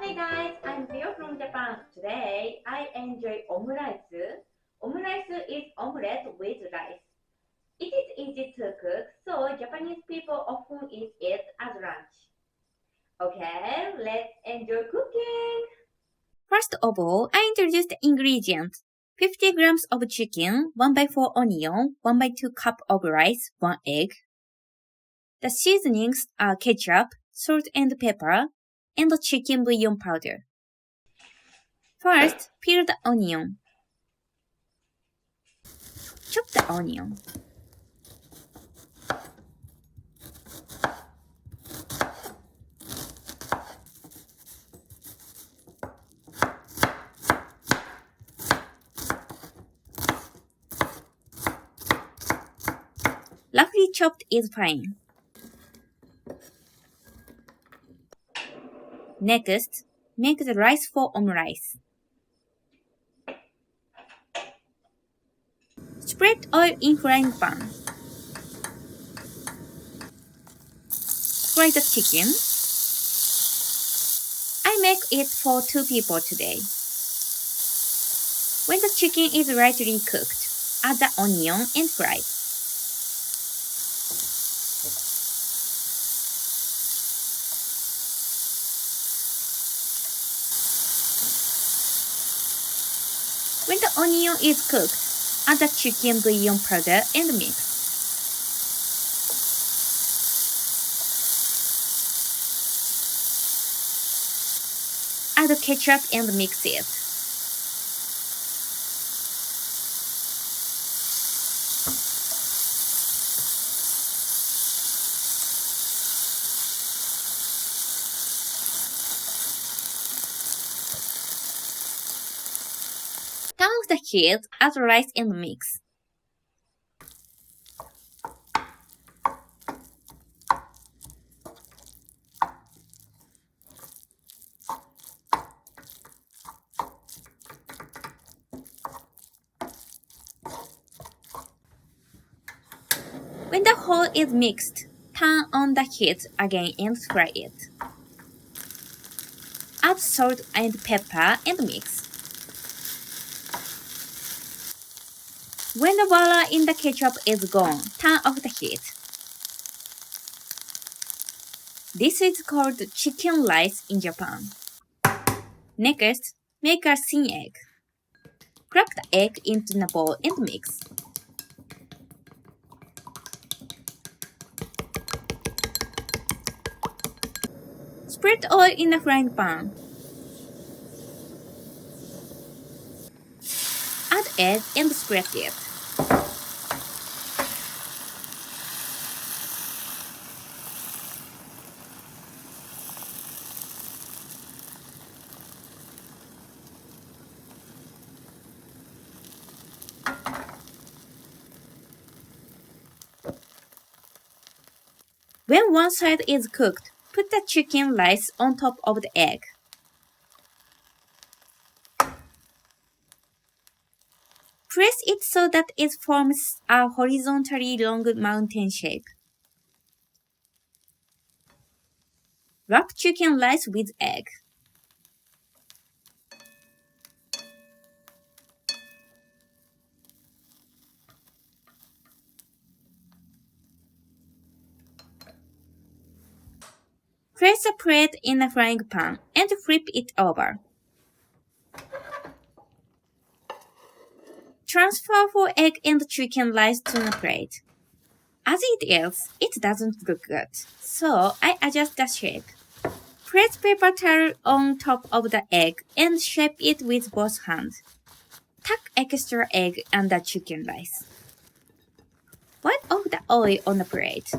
Hi guys, I'm Rio from Japan. Today I enjoy omelette. Omelette is omelette with rice. It is easy to cook, so Japanese people often eat it as lunch. Okay, let's enjoy cooking. First of all, I introduce the ingredients. 50 grams of chicken, 1 by 4 onion, 1 by 2 cup of rice, 1 egg. The seasonings are ketchup, salt and pepper, and the chicken bouillon powder. First, peel the onion. Chop the onion. Roughly chopped is fine. Next, make the rice for omelette. Spread oil in frying pan. Fry the chicken. I make it for 2 people today. When the chicken is lightly cooked, add the onion and fry. When the onion is cooked, add the chicken bouillon powder and mix. Add ketchup and mix it. Turn off the heat, add rice and mix. When the whole is mixed, turn on the heat again and fry it. Add salt and pepper and mix. When the water in the ketchup is gone, turn off the heat. This is called chicken rice in Japan. Next, make a thin egg. Crack the egg into a bowl and mix. Spread oil in a frying pan. Add egg and spread it. When one side is cooked, put the chicken rice on top of the egg. Press it so that it forms a horizontally long mountain shape. Wrap chicken rice with egg. Place the plate in a frying pan and flip it over. Transfer 4 egg and chicken rice to the plate. As it is, it doesn't look good, so I adjust the shape. Place paper towel on top of the egg and shape it with both hands. Tuck extra egg and the chicken rice. Wipe off the oil on the plate.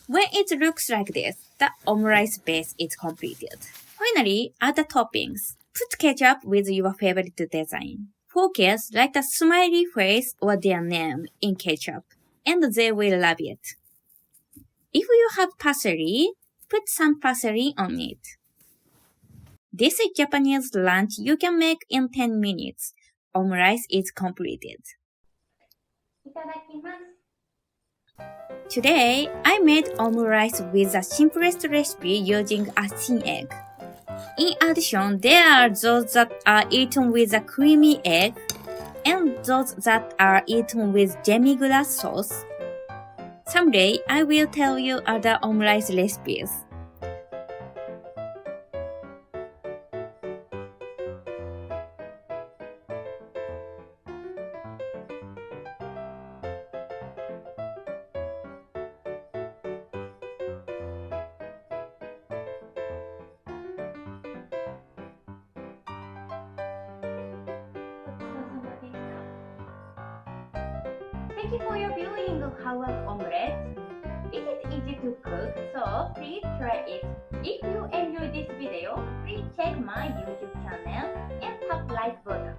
When it looks like this, the omelette base is completed. Finally, add the toppings. Put ketchup with your favorite design. For kids, write a smiley face or their name in ketchup, and they will love it. If you have parsley, put some parsley on it. This is Japanese lunch you can make in 10 minutes. Omelette is completed. いただきます。 Today, I made omelette with the simplest recipe using a thin egg. In addition, there are those that are eaten with a creamy egg and those that are eaten with demi-glace sauce. Someday, I will tell you other omelette recipes. Thank you for your viewing of Howard Omelette. It is easy to cook, so please try it. If you enjoyed this video, please check my YouTube channel and tap like button.